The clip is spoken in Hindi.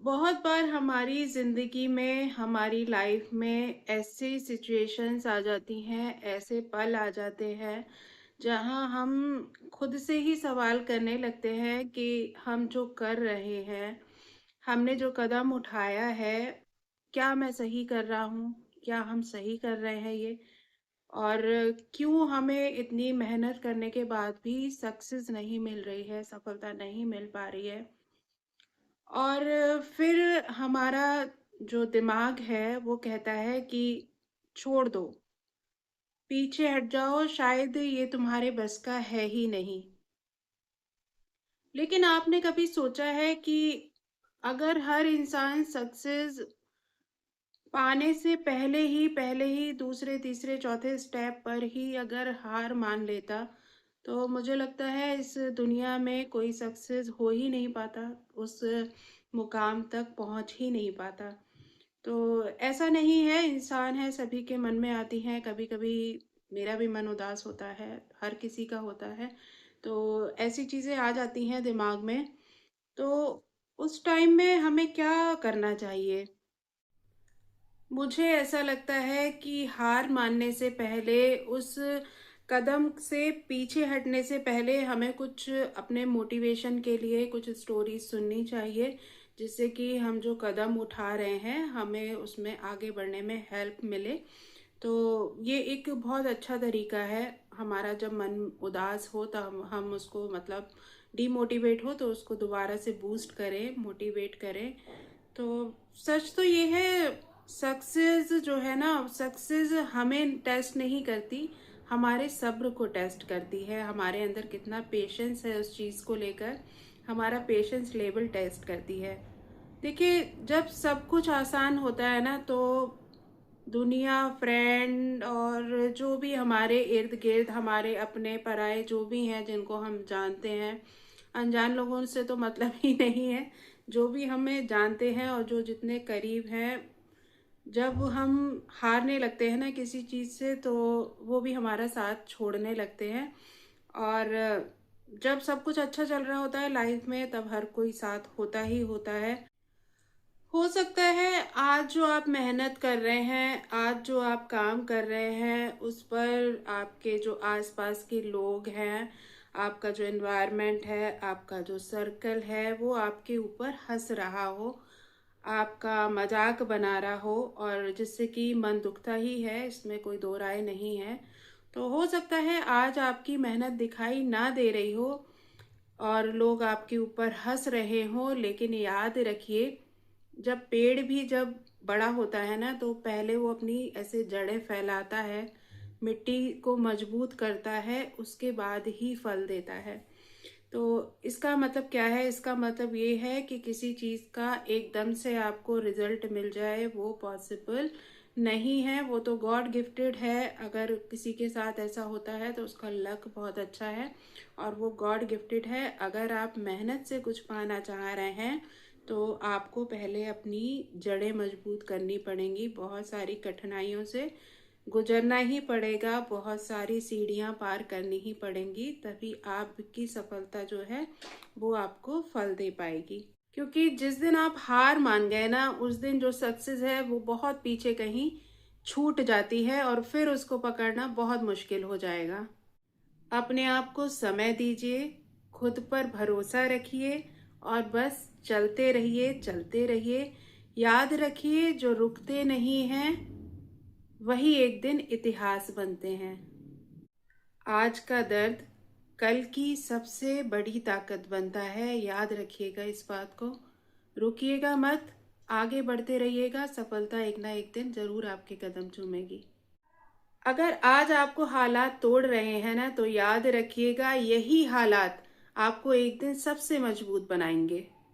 बहुत बार हमारी ज़िंदगी में, हमारी लाइफ में ऐसी सिचुएशंस आ जाती हैं, ऐसे पल आ जाते हैं, जहाँ हम खुद से ही सवाल करने लगते हैं कि हम जो कर रहे हैं, हमने जो कदम उठाया है, क्या मैं सही कर रहा हूँ? क्या हम सही कर रहे हैं ये? और क्यों हमें इतनी मेहनत करने के बाद भी सक्सेस नहीं मिल रही है, सफलता नहीं मिल पा रही है? और फिर हमारा जो दिमाग है वो कहता है कि छोड़ दो, पीछे हट जाओ, शायद ये तुम्हारे बस का है ही नहीं। लेकिन आपने कभी सोचा है कि अगर हर इंसान सक्सेस पाने से पहले ही दूसरे तीसरे चौथे स्टेप पर ही अगर हार मान लेता, तो मुझे लगता है इस दुनिया में कोई सक्सेस हो ही नहीं पाता, उस मुकाम तक पहुंच ही नहीं पाता। तो ऐसा नहीं है, इंसान है, सभी के मन में आती हैं, कभी कभी मेरा भी मन उदास होता है, हर किसी का होता है। तो ऐसी चीज़ें आ जाती हैं दिमाग में। तो उस टाइम में हमें क्या करना चाहिए? मुझे ऐसा लगता है कि हार मानने से पहले, उस कदम से पीछे हटने से पहले हमें कुछ अपने मोटिवेशन के लिए कुछ स्टोरीज सुननी चाहिए, जिससे कि हम जो कदम उठा रहे हैं हमें उसमें आगे बढ़ने में हेल्प मिले। तो ये एक बहुत अच्छा तरीका है। हमारा जब मन उदास हो तो हम उसको मतलब डीमोटिवेट हो तो उसको दोबारा से बूस्ट करें, मोटिवेट करें। तो सच तो ये है, सक्सेस जो है ना, सक्सेस हमें टेस्ट नहीं करती, हमारे सब्र को टेस्ट करती है, हमारे अंदर कितना पेशेंस है उस चीज़ को लेकर, हमारा पेशेंस लेवल टेस्ट करती है। देखिए, जब सब कुछ आसान होता है ना, तो दुनिया, फ्रेंड और जो भी हमारे इर्द गिर्द, हमारे अपने पराए जो भी हैं जिनको हम जानते हैं, अनजान लोगों से तो मतलब ही नहीं है, जो भी हमें जानते हैं और जो जितने करीब हैं, जब हम हारने लगते हैं ना किसी चीज़ से, तो वो भी हमारा साथ छोड़ने लगते हैं। और जब सब कुछ अच्छा चल रहा होता है लाइफ में, तब हर कोई साथ होता ही होता है। हो सकता है आज जो आप मेहनत कर रहे हैं, आज जो आप काम कर रहे हैं, उस पर आपके जो आसपास के लोग हैं, आपका जो एनवायरनमेंट है, आपका जो सर्कल है, वो आपके ऊपर हंस रहा हो, आपका मजाक बना रहा हो, और जिससे कि मन दुखता ही है, इसमें कोई दो राय नहीं है। तो हो सकता है आज आपकी मेहनत दिखाई ना दे रही हो और लोग आपके ऊपर हंस रहे हों, लेकिन याद रखिए, जब पेड़ भी जब बड़ा होता है ना, तो पहले वो अपनी ऐसे जड़ें फैलाता है, मिट्टी को मजबूत करता है, उसके बाद ही फल देता है। तो इसका मतलब क्या है? इसका मतलब ये है कि किसी चीज़ का एकदम से आपको रिजल्ट मिल जाए, वो पॉसिबल नहीं है। वो तो गॉड गिफ्टेड है। अगर किसी के साथ ऐसा होता है तो उसका लक बहुत अच्छा है और वो गॉड गिफ्टेड है। अगर आप मेहनत से कुछ पाना चाह रहे हैं तो आपको पहले अपनी जड़ें मजबूत करनी पड़ेंगी, बहुत सारी कठिनाइयों से गुजरना ही पड़ेगा, बहुत सारी सीढ़ियां पार करनी ही पड़ेंगी, तभी आपकी सफलता जो है वो आपको फल दे पाएगी। क्योंकि जिस दिन आप हार मान गए ना, उस दिन जो सक्सेस है वो बहुत पीछे कहीं छूट जाती है और फिर उसको पकड़ना बहुत मुश्किल हो जाएगा। अपने आप को समय दीजिए, खुद पर भरोसा रखिए और बस चलते रहिए, चलते रहिए। याद रखिए, जो रुकते नहीं हैं वही एक दिन इतिहास बनते हैं। आज का दर्द कल की सबसे बड़ी ताकत बनता है, याद रखिएगा इस बात को। रुकिएगा मत, आगे बढ़ते रहिएगा, सफलता एक ना एक दिन जरूर आपके कदम चूमेगी। अगर आज आपको हालात तोड़ रहे हैं ना, तो याद रखिएगा, यही हालात आपको एक दिन सबसे मजबूत बनाएंगे।